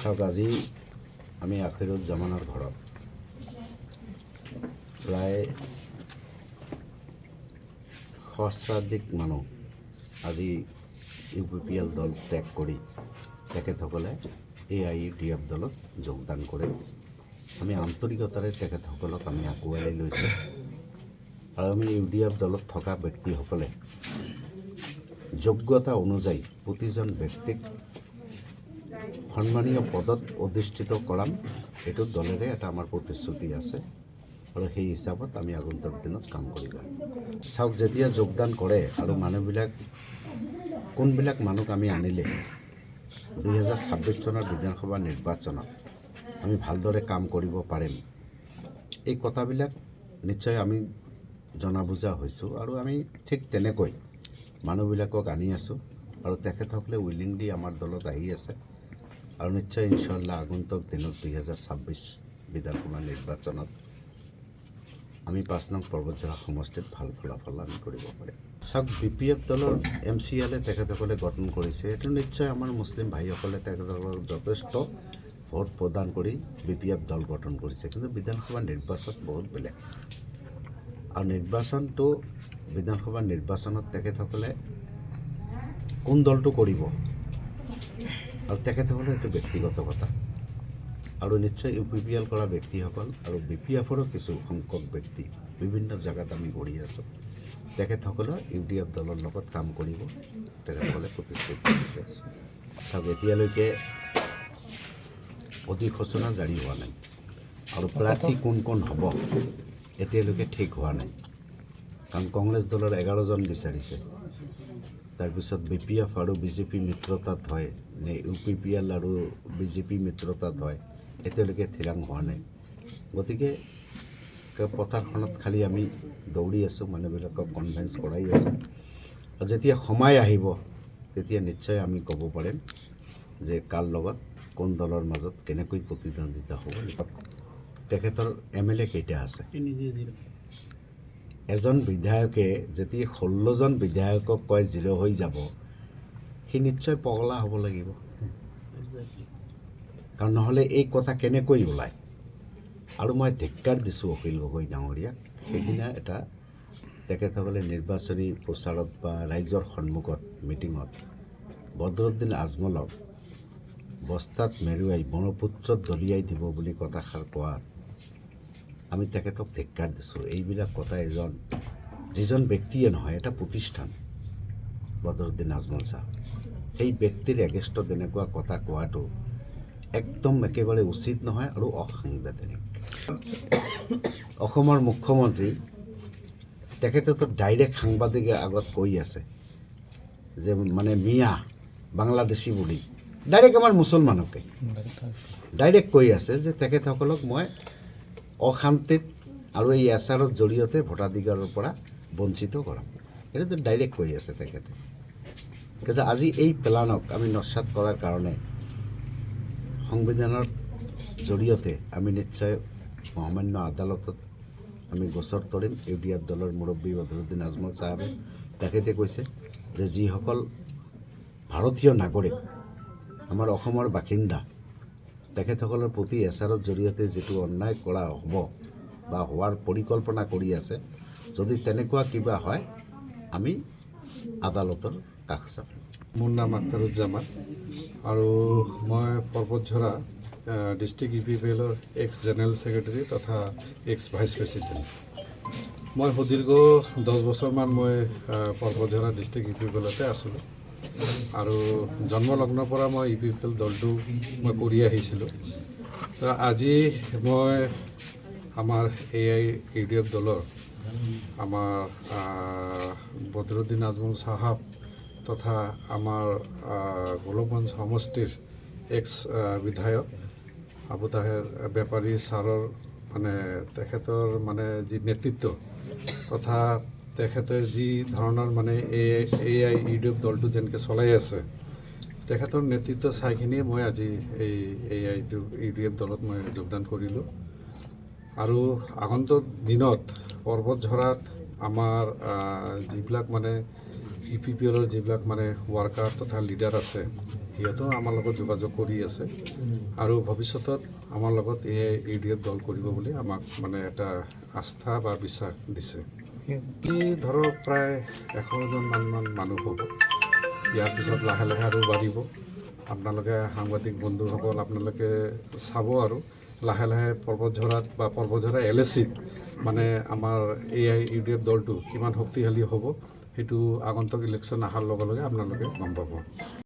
চাওক আজি আমি আখিৰুজ্জামানৰ ঘৰত প্ৰায় সহস্ৰাধিক মানুহ আজি UPPL দল ত্যাগ কৰি তেখেতসকলে AIUDF দলত যোগদান কৰে। আমি আন্তৰিকতাৰে তেখেতসকলক আমি আগুৱাই লৈছোঁ আৰু আমি UDF দলত থকা ব্যক্তিসকলে যোগ্যতা অনুযায়ী প্ৰতিজন ব্যক্তিক সন্মানীয় পদত অধিষ্ঠিত কৰাম, এইটো দলেৰে এটা আমাৰ প্ৰতিশ্ৰুতি আছে আৰু সেই হিচাপত আমি আগন্তুক দিনত কাম কৰি যাম। চাওক, যেতিয়া যোগদান কৰে আৰু মানুহবিলাক কোনবিলাক মানুহক আমি আনিলে 2026 চনৰ বিধানসভা নিৰ্বাচনত আমি ভালদৰে কাম কৰিব পাৰিম, এই কথাবিলাক নিশ্চয় আমি জনা বুজা হৈছোঁ আৰু আমি ঠিক তেনেকৈ মানুহবিলাকক আনি আছোঁ আৰু তেখেতসকলে উইলিংলি আমাৰ দলত আহি আছে আৰু নিশ্চয় ইনশাআল্লাহ আগন্তুক দিনত 2026 বিধানসভা নিৰ্বাচনত আমি 5 নং পৰ্বতঝৰা সমষ্টিত ভাল ফলাফল আমি কৰিব পাৰিম। চাওক, BPF দলৰ MCL তেখেতসকলে গঠন কৰিছে, এইটো নিশ্চয় আমাৰ মুছলিম ভাইসকলে তেখেতসকলক যথেষ্ট ভোট প্ৰদান কৰি BPF দল গঠন কৰিছে, কিন্তু বিধানসভা নিৰ্বাচন বহুত বেলেগ আৰু নিৰ্বাচনটো বিধানসভা নিৰ্বাচনত তেখেতসকলে কোন দলটো কৰিব আৰু তেখেতসকলৰ এইটো ব্যক্তিগত কথা আৰু নিশ্চয় UPPL কৰা ব্যক্তিসকল আৰু BPFৰো কিছু সংখ্যক ব্যক্তি বিভিন্ন জেগাত আমি কৰি আছোঁ, তেখেতসকলৰ UDF দলৰ লগত কাম কৰিব তেখেতসকলে প্ৰতিশ্ৰুতি দিছে। চাওক, এতিয়ালৈকে অধিসূচনা জাৰি হোৱা নাই আৰু প্ৰাৰ্থী কোন কোন হ'ব এতিয়ালৈকে ঠিক হোৱা নাই, কাৰণ কংগ্ৰেছ দলৰ 11জন বিচাৰিছে, তাৰপিছত BPF আৰু BJP মিত্ৰতাত হয় নে UPPL আৰু BJP মিত্ৰতাত হয় এতিয়ালৈকে থিৰাং হোৱা নাই। গতিকে পথাৰখনত খালি আমি দৌৰি আছোঁ, মানুহবিলাকক কনভিন্স কৰাই আছোঁ আৰু যেতিয়া সময় আহিব তেতিয়া নিশ্চয় আমি ক'ব পাৰিম যে কাৰ লগত কোন দলৰ মাজত কেনেকৈ প্ৰতিদ্বন্দ্বিতা হ'ব। তেখেতৰ MLA কেইটা আছে? এজন বিধায়কে যেতিয়া 16জন বিধায়কক কয় 0 হৈ যাব, সি নিশ্চয় পগলা হ'ব লাগিব, কাৰণ নহ'লে এই কথা কেনেকৈ ওলায়। আৰু মই ধিক্কাৰ দিছোঁ অখিল গগৈ ডাঙৰীয়াক, সেইদিনা এটা তেখেতসকলে নিৰ্বাচনী প্ৰচাৰত বা ৰাইজৰ সন্মুখত মিটিঙত বদৰুদ্দিন আজমলক বস্তাত মেৰুৱাই ব্ৰহ্মপুত্ৰত দলিয়াই দিব বুলি কথাষাৰ কোৱাত আমি তেখেতক ধিক্কাৰ দিছোঁ। এইবিলাক কথা যিজন ব্যক্তিয়ে নহয়, এটা প্ৰতিষ্ঠান বদৰুদ্দিন আজমল চাহাব, সেই ব্যক্তিৰ এগেইনষ্টত এনেকুৱা কথা কোৱাটো একদম একেবাৰে উচিত নহয় আৰু অসাংবিধানিক। অসমৰ মুখ্যমন্ত্ৰী তেখেতেতো ডাইৰেক্ট সাংবাদিকৰ আগত কৈ আছে যে মানে মিয়া বাংলাদেশী বুলি, ডাইৰেক্ট আমাৰ মুছলমানকে ডাইৰেক্ট কৈ আছে যে তেখেতসকলক মই অশান্তিত আৰু এই এচাৰৰ জৰিয়তে ভোটাধিকাৰৰ পৰা বঞ্চিত কৰাম, এইটো ডাইৰেক্ট কৈ আছে তেখেতে। কিন্তু আজি এই প্লেনক আমি নস্যাৎ কৰাৰ কাৰণে সংবিধানৰ জৰিয়তে আমি নিশ্চয় মহামান্য আদালতত আমি গোচৰ তৰিম। UDF দলৰ মুৰব্বী বদৰুদ্দিন আজমল চাহাবে তেখেতে কৈছে যে যিসকল ভাৰতীয় নাগৰিক আমাৰ অসমৰ বাসিন্দা তেখেতসকলৰ প্ৰতি এচাৰৰ জৰিয়তে যিটো অন্যায় কৰা হ'ব বা হোৱাৰ পৰিকল্পনা কৰি আছে, যদি তেনেকুৱা কিবা হয় আমি আদালতৰ কাষ চাপিম। মোৰ নাম আখতাৰুজ্জামান আৰু মই পৰ্বতঝৰা ডিষ্ট্ৰিক্ট UPPLৰ এক্স জেনেৰেল ছেক্ৰেটাৰী তথা এক্স ভাইচ প্ৰেছিডেণ্ট। মই সুদীৰ্ঘ 10 বছৰমান মই পৰ্বতঝৰা ডিষ্ট্ৰিক্ট UPPLতে আছিলোঁ আৰু জন্মলগ্নৰ পৰা মই UPPL দলটো মই কৰি আহিছিলোঁ। আজি মই আমাৰ AIUDF দলৰ আমাৰ বদৰুদ্দিন আজমল চাহাব তথা আমাৰ গোলকগঞ্জ সমষ্টিৰ এক্স বিধায়ক আবু তাহেৰ বেপাৰী ছাৰৰ মানে তেখেতৰ মানে যি নেতৃত্ব তথা তেখেতে যি ধৰণৰ মানে AIUDF দলটো যেনেকৈ চলাই আছে, তেখেতৰ নেতৃত্ব চাইখিনিয়ে মই আজি এই AIUDF দলত মই যোগদান কৰিলোঁ আৰু আগন্তুক দিনত পৰ্বতঝৰাত আমাৰ যিবিলাক মানে UPPLৰ যিবিলাক মানে ৱাৰ্কাৰ তথা লিডাৰ আছে, সিহঁতেও আমাৰ লগত যোগাযোগ কৰি আছে আৰু ভৱিষ্যতত আমাৰ লগত AIUDF দল কৰিব বুলি আমাক মানে এটা আস্থা বা বিশ্বাস দিছে। ধৰক প্ৰায় 100জন মান মানুহ হ'ব। ইয়াৰ পিছত লাহে লাহে আৰু বাঢ়িব। আপোনালোকে সাংবাদিক বন্ধুসকল আপোনালোকে চাব আৰু লাহে লাহে পৰ্বতঝৰাত বা পৰ্বতঝৰা LACত মানে আমাৰ AIUDF দলটো কিমান শক্তিশালী হ'ব সেইটো আগন্তুক ইলেকশ্যন অহাৰ লগে লগে আপোনালোকে গম পাব।